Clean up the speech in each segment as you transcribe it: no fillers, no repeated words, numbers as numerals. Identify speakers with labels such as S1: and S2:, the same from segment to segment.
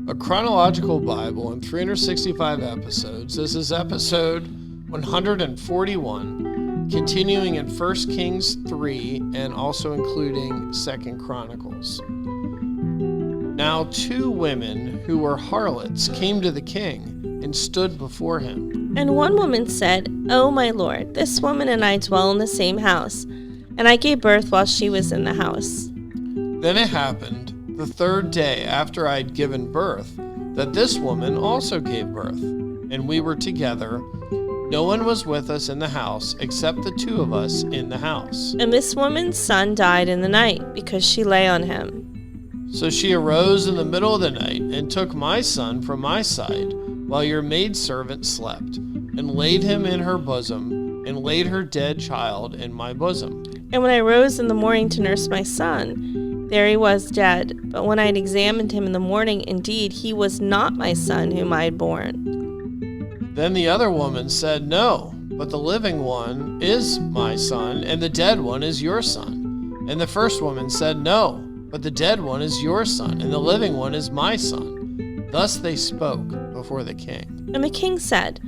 S1: A chronological Bible in 365 episodes. This is episode 141, continuing in 1 Kings 3 and also including 2 Chronicles. Now 2 women who were harlots came to the king and stood before him.
S2: And one woman said, "O my lord, this woman and I dwell in the same house, and I gave birth while she was in the house."
S1: Then it happened, the 3rd day after I had given birth, that this woman also gave birth, and we were together. No one was with us in the house except the 2 of us in the house.
S2: And this woman's son died in the night because she lay on him.
S1: So she arose in the middle of the night and took my son from my side while your maidservant slept, and laid him in her bosom, and laid her dead child in my bosom.
S2: And when I rose in the morning to nurse my son, there he was dead. But when I had examined him in the morning, indeed, he was not my son whom I had born.
S1: Then the other woman said, "No, but the living one is my son, and the dead one is your son." And the first woman said, "No, but the dead one is your son, and the living one is my son." Thus they spoke before the king.
S2: And the king said,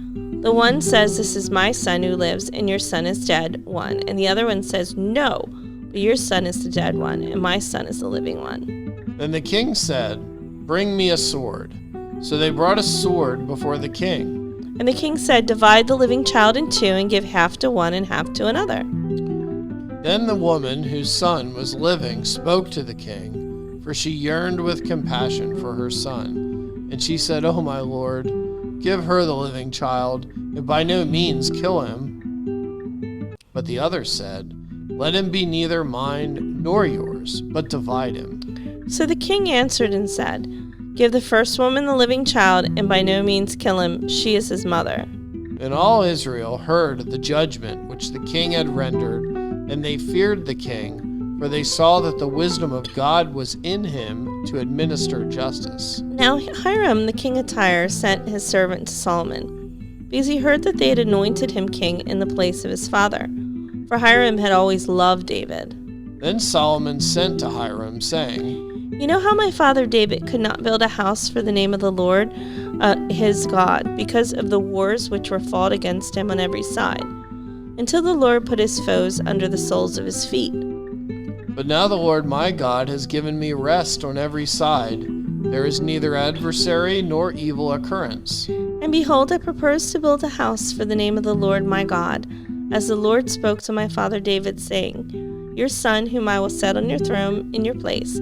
S2: "The one says, 'This is my son who lives, and your son is dead,' one. And the other one says, 'No, but your son is the dead one, and my son is the living one.'"
S1: Then the king said, "Bring me a sword." So they brought a sword before the king.
S2: And the king said, "Divide the living child in 2, and give half to one and half to another."
S1: Then the woman whose son was living spoke to the king, for she yearned with compassion for her son. And she said, "O my lord, give her the living child, and by no means kill him." But the other said, "Let him be neither mine nor yours, but divide him."
S2: So the king answered and said, "Give the first woman the living child, and by no means kill him. She is his mother."
S1: And all Israel heard the judgment which the king had rendered, and they feared the king, for they saw that the wisdom of God was in him to administer justice.
S2: Now Hiram the king of Tyre sent his servant to Solomon, because he heard that they had anointed him king in the place of his father. For Hiram had always loved David.
S1: Then Solomon sent to Hiram, saying,
S2: "You know how my father David could not build a house for the name of the Lord, his God, because of the wars which were fought against him on every side, until the Lord put his foes under the soles of his feet.
S1: But now the Lord my God has given me rest on every side. There is neither adversary nor evil occurrence.
S2: And behold, I propose to build a house for the name of the Lord my God, as the Lord spoke to my father David, saying, 'Your son, whom I will set on your throne in your place,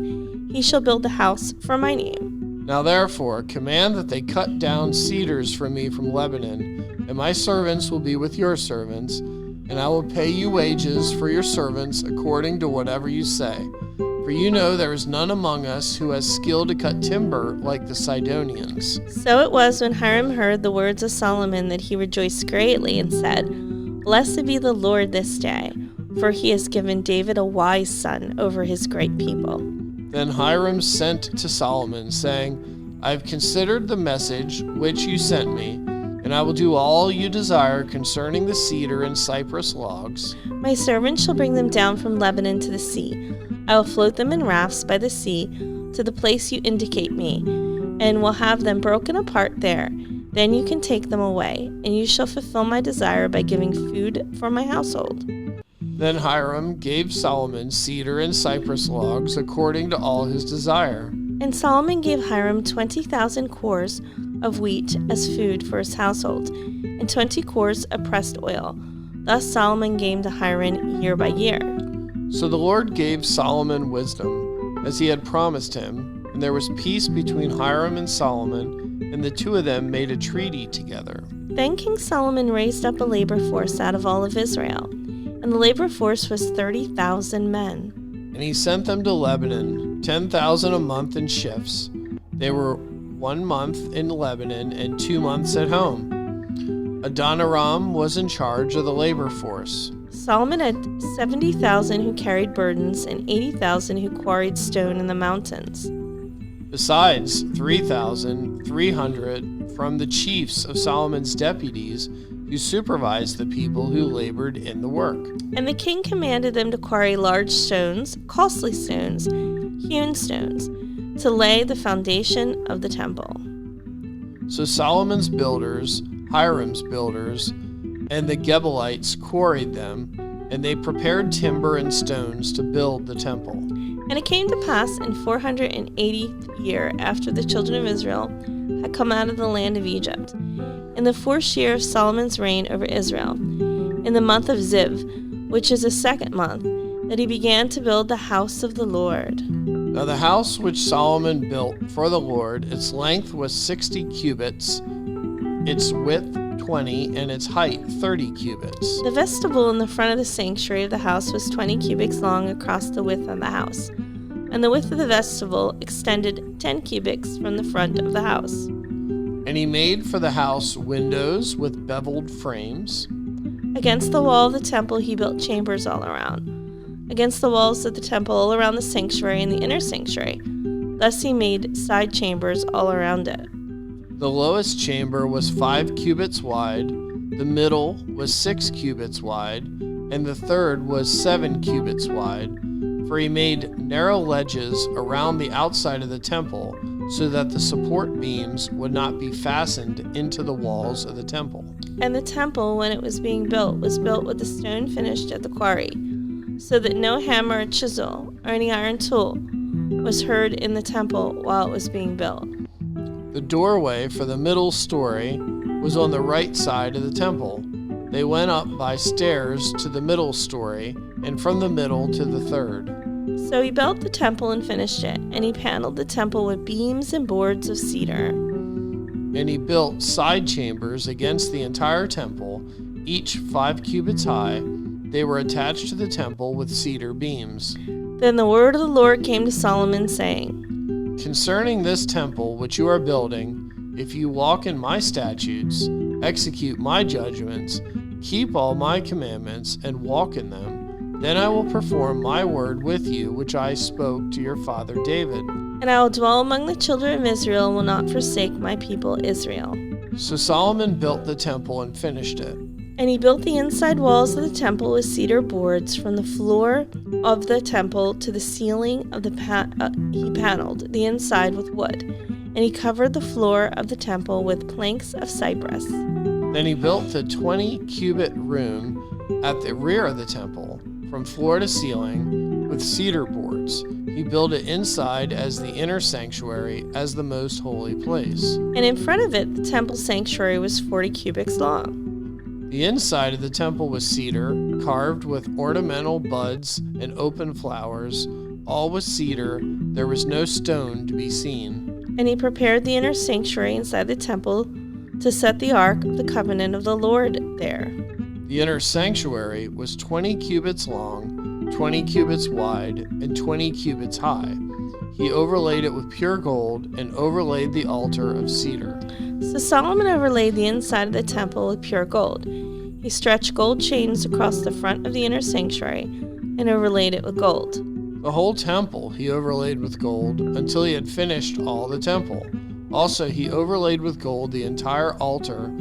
S2: he shall build a house for my name.'
S1: Now therefore command that they cut down cedars for me from Lebanon, and my servants will be with your servants, and I will pay you wages for your servants according to whatever you say. For you know there is none among us who has skill to cut timber like the Sidonians."
S2: So it was when Hiram heard the words of Solomon that he rejoiced greatly and said, "Blessed be the Lord this day, for he has given David a wise son over his great people."
S1: Then Hiram sent to Solomon, saying, "I have considered the message which you sent me, and I will do all you desire concerning the cedar and cypress logs.
S2: My servant shall bring them down from Lebanon to the sea. I will float them in rafts by the sea to the place you indicate me, and will have them broken apart there. Then you can take them away, and you shall fulfill my desire by giving food for my household."
S1: Then Hiram gave Solomon cedar and cypress logs according to all his desire.
S2: And Solomon gave Hiram 20,000 cores of wheat as food for his household, and 20 cores of pressed oil. Thus Solomon gained to Hiram year by year.
S1: So the Lord gave Solomon wisdom, as he had promised him, and there was peace between Hiram and Solomon, and the 2 of them made a treaty together.
S2: Then King Solomon raised up a labor force out of all of Israel, and the labor force was 30,000 men.
S1: And he sent them to Lebanon, 10,000 a month in shifts. They were 1 month in Lebanon and 2 months at home. Adoniram was in charge of the labor force.
S2: Solomon had 70,000 who carried burdens and 80,000 who quarried stone in the mountains.
S1: Besides 3,300 from the chiefs of Solomon's deputies who supervised the people who labored in the work.
S2: And the king commanded them to quarry large stones, costly stones, hewn stones, to lay the foundation of the temple.
S1: So Solomon's builders, Hiram's builders, and the Gebalites quarried them, and they prepared timber and stones to build the temple.
S2: And it came to pass in 480th year after the children of Israel had come out of the land of Egypt, in the 4th year of Solomon's reign over Israel, in the month of Ziv, which is the 2nd month, that he began to build the house of the Lord.
S1: Now the house which Solomon built for the Lord, its length was 60 cubits, its width 20, and its height 30 cubits.
S2: The vestibule in the front of the sanctuary of the house was 20 cubits long across the width of the house, and the width of the vestibule extended 10 cubits from the front of the house.
S1: And he made for the house windows with beveled frames.
S2: Against the wall of the temple he built chambers all around, against the walls of the temple all around the sanctuary and the inner sanctuary. Thus he made side chambers all around it.
S1: The lowest chamber was 5 cubits wide, the middle was 6 cubits wide, and the third was 7 cubits wide, for he made narrow ledges around the outside of the temple, so that the support beams would not be fastened into the walls of the temple.
S2: And the temple, when it was being built, was built with the stone finished at the quarry, so that no hammer or chisel or any iron tool was heard in the temple while it was being built.
S1: The doorway for the middle story was on the right side of the temple. They went up by stairs to the middle story, and from the middle to the third.
S2: So he built the temple and finished it, and he paneled the temple with beams and boards of cedar.
S1: And he built side chambers against the entire temple, each 5 cubits high. They were attached to the temple with cedar beams.
S2: Then the word of the Lord came to Solomon, saying,
S1: Concerning this temple which you are building, if you walk in my statutes, execute my judgments, keep all my commandments, and walk in them, then I will perform my word with you which I spoke to your father David.
S2: And I will dwell among the children of Israel and will not forsake my people Israel.
S1: So Solomon built the temple and finished it.
S2: And he built the inside walls of the temple with cedar boards from the floor of the temple to the ceiling of the he paneled the inside with wood, and he covered the floor of the temple with planks of cypress.
S1: Then he built the 20-cubit room at the rear of the temple, from floor to ceiling, with cedar boards. He built it inside as the inner sanctuary, as the most holy place.
S2: And in front of it, the temple sanctuary was 40 cubits long.
S1: The inside of the temple was cedar, carved with ornamental buds and open flowers, all with cedar. There was no stone to be seen.
S2: And he prepared the inner sanctuary inside the temple to set the ark of the covenant of the Lord there.
S1: The inner sanctuary was 20 cubits long, 20 cubits wide, and 20 cubits high. He overlaid it with pure gold and overlaid the altar of cedar.
S2: So Solomon overlaid the inside of the temple with pure gold. He stretched gold chains across the front of the inner sanctuary and overlaid it with gold.
S1: The whole temple he overlaid with gold until he had finished all the temple. Also he overlaid with gold the entire altar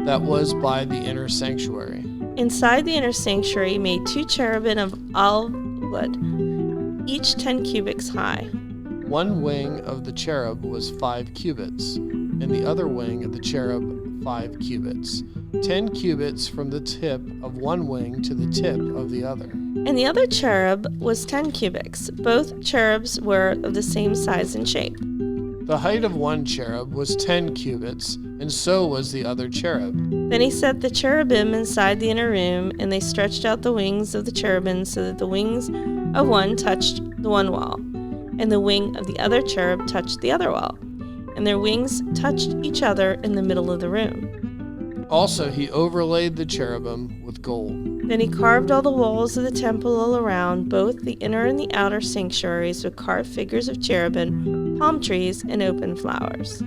S1: that was by the inner sanctuary.
S2: Inside the inner sanctuary he made 2 cherubim of olive wood, each 10 cubits high.
S1: One wing of the cherub was 5 cubits, and the other wing of the cherub 5 cubits, 10 cubits from the tip of one wing to the tip of the other.
S2: And the other cherub was 10 cubits. Both cherubs were of the same size and shape.
S1: The height of one cherub was 10 cubits, and so was the other cherub.
S2: Then he set the cherubim inside the inner room, and they stretched out the wings of the cherubim so that the wings of one touched the one wall, and the wing of the other cherub touched the other wall, and their wings touched each other in the middle of the room.
S1: Also he overlaid the cherubim with gold.
S2: Then he carved all the walls of the temple all around, both the inner and the outer sanctuaries, with carved figures of cherubim, palm trees, and open flowers.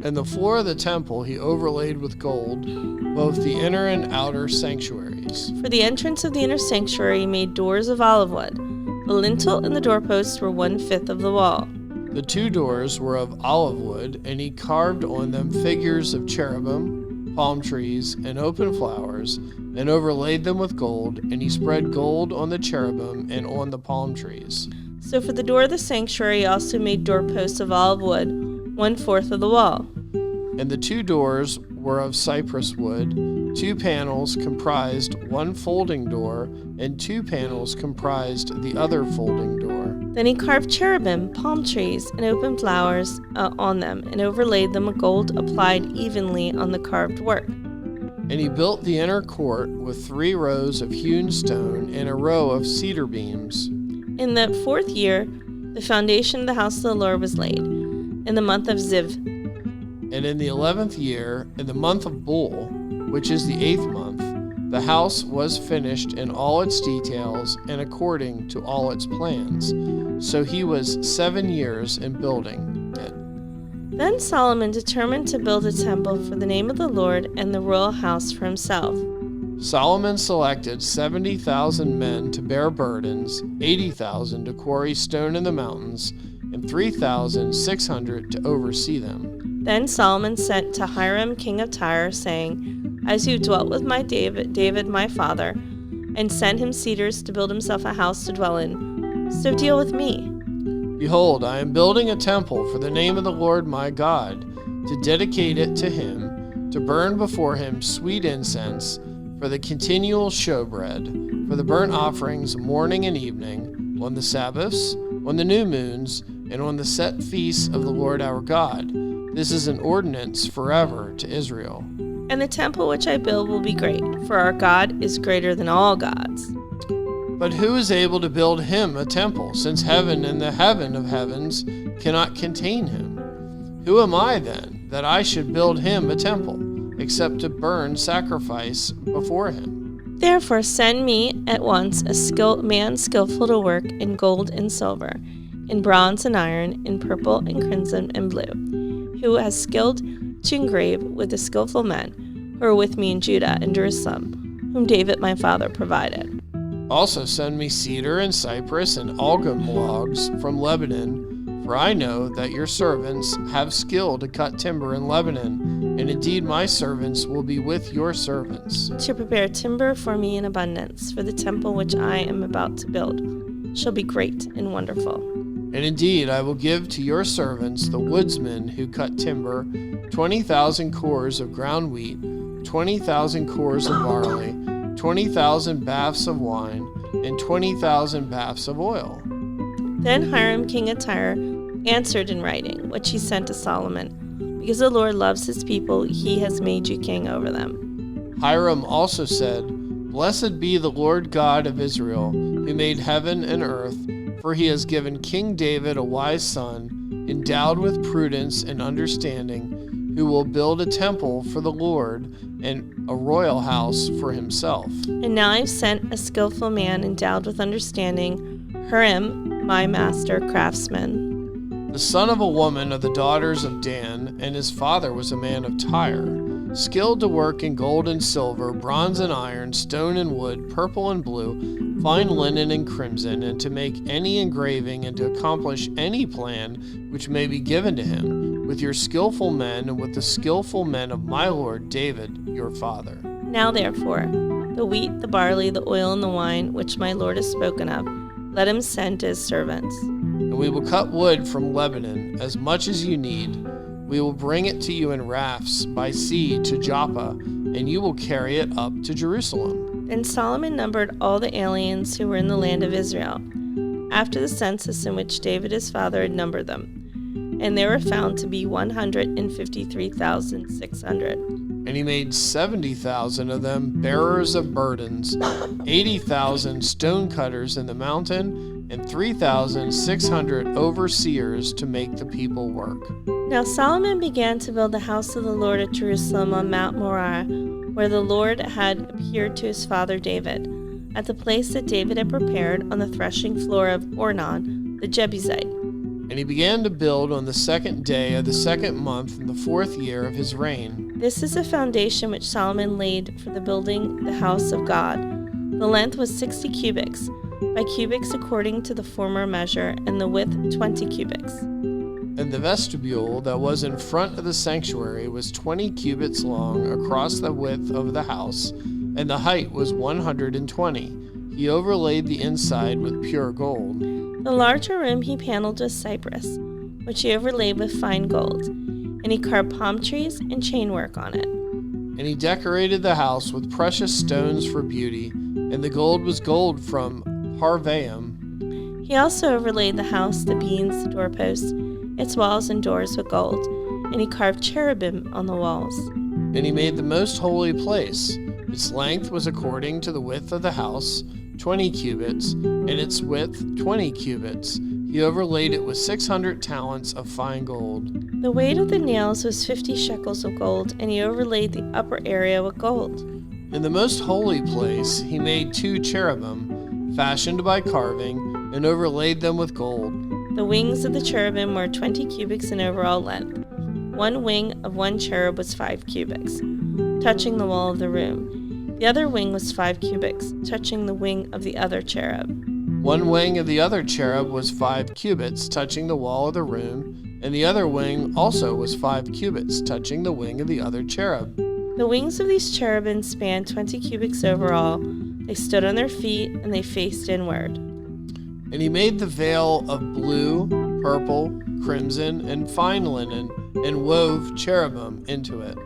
S1: And the floor of the temple he overlaid with gold, both the inner and outer sanctuaries.
S2: For the entrance of the inner sanctuary he made doors of olive wood. The lintel and the doorposts were 1/5 of the wall.
S1: The 2 doors were of olive wood, and he carved on them figures of cherubim, palm trees, and open flowers, and overlaid them with gold, and he spread gold on the cherubim and on the palm trees.
S2: So for the door of the sanctuary he also made doorposts of olive wood, 1/4 of the wall.
S1: And the 2 doors were of cypress wood. 2 panels comprised one folding door, and 2 panels comprised the other folding door.
S2: Then he carved cherubim, palm trees, and open flowers on them, and overlaid them with gold applied evenly on the carved work.
S1: And he built the inner court with 3 rows of hewn stone and a row of cedar beams.
S2: In the 4th year, the foundation of the house of the Lord was laid, in the month of Ziv.
S1: And in the 11th year, in the month of Bul, which is the 8th month, the house was finished in all its details and according to all its plans. So he was 7 years in building it.
S2: Then Solomon determined to build a temple for the name of the Lord and the royal house for himself.
S1: Solomon selected 70,000 men to bear burdens, 80,000 to quarry stone in the mountains, and 3,600 to oversee them.
S2: Then Solomon sent to Hiram king of Tyre, saying, As you dwelt with my David my father, and sent him cedars to build himself a house to dwell in, so deal with me.
S1: Behold, I am building a temple for the name of the Lord my God, to dedicate it to him, to burn before him sweet incense, for the continual showbread, for the burnt offerings morning and evening, on the Sabbaths, on the new moons, and on the set feasts of the Lord our God. This is an ordinance forever to Israel.
S2: And the temple which I build will be great, for our God is greater than all gods.
S1: But who is able to build him a temple, since heaven and the heaven of heavens cannot contain him? Who am I then, that I should build him a temple, except to burn sacrifice before him?
S2: Therefore send me at once a man skillful to work in gold and silver, in bronze and iron, in purple and crimson and blue, who has skilled to engrave with the skillful men who are with me in Judah and Jerusalem, whom David my father provided.
S1: Also send me cedar and cypress and algum logs from Lebanon, for I know that your servants have skill to cut timber in Lebanon, and indeed my servants will be with your servants.
S2: To prepare timber for me in abundance, for the temple which I am about to build shall be great and wonderful.
S1: And indeed I will give to your servants, the woodsmen who cut timber, 20,000 cores of ground wheat, 20,000 cores of barley, 20,000 baths of wine, and 20,000 baths of oil.
S2: Then Hiram king of Tyre answered in writing, which he sent to Solomon, Because the Lord loves his people, he has made you king over them.
S1: Hiram also said, Blessed be the Lord God of Israel, who made heaven and earth, for he has given King David a wise son, endowed with prudence and understanding, who will build a temple for the Lord and a royal house for himself.
S2: And now I've sent a skillful man endowed with understanding, Hiram, my master craftsman.
S1: The son of a woman of the daughters of Dan, and his father was a man of Tyre, skilled to work in gold and silver, bronze and iron, stone and wood, purple and blue, fine linen and crimson, and to make any engraving and to accomplish any plan which may be given to him, with your skillful men and with the skillful men of my lord David your father.
S2: Now therefore, the wheat, the barley, the oil, and the wine, which my lord has spoken of, let him send to his servants.
S1: And we will cut wood from Lebanon, as much as you need. We will bring it to you in rafts by sea to Joppa, and you will carry it up to Jerusalem.
S2: Then Solomon numbered all the aliens who were in the land of Israel, after the census in which David his father had numbered them. And they were found to be 153,600.
S1: And he made 70,000 of them bearers of burdens, 80,000 stone cutters in the mountain, and 3,600 overseers to make the people work.
S2: Now Solomon began to build the house of the Lord at Jerusalem on Mount Moriah, where the Lord had appeared to his father David, at the place that David had prepared on the threshing floor of Ornan the Jebusite.
S1: And he began to build on the 2nd day of the 2nd month in the 4th year of his reign.
S2: This is a foundation which Solomon laid for the building the house of God. The length was 60 cubits, by cubits according to the former measure, and the width 20 cubits.
S1: And the vestibule that was in front of the sanctuary was 20 cubits long across the width of the house, and the height was 120. He overlaid the inside with pure gold.
S2: The larger room he paneled with cypress, which he overlaid with fine gold, and he carved palm trees and chainwork on it.
S1: And he decorated the house with precious stones for beauty, and the gold was gold from Parvaim.
S2: He also overlaid the house, the beams, the doorposts, its walls and doors with gold, and he carved cherubim on the walls.
S1: And he made the most holy place. Its length was according to the width of the house, 20 cubits, and its width 20 cubits. He overlaid it with 600 talents of fine gold.
S2: The weight of the nails was 50 shekels of gold, and he overlaid the upper area with gold.
S1: In the most holy place he made 2 cherubim, fashioned by carving, and overlaid them with gold.
S2: The wings of the cherubim were 20 cubits in overall length. One wing of one cherub was 5 cubits, touching the wall of the room. The other wing was 5 cubits, touching the wing of the other cherub.
S1: One wing of the other cherub was 5 cubits, touching the wall of the room, and the other wing also was 5 cubits, touching the wing of the other cherub.
S2: The wings of these cherubim spanned 20 cubits overall. They stood on their feet, and they faced inward.
S1: And he made the veil of blue, purple, crimson, and fine linen, and wove cherubim into it.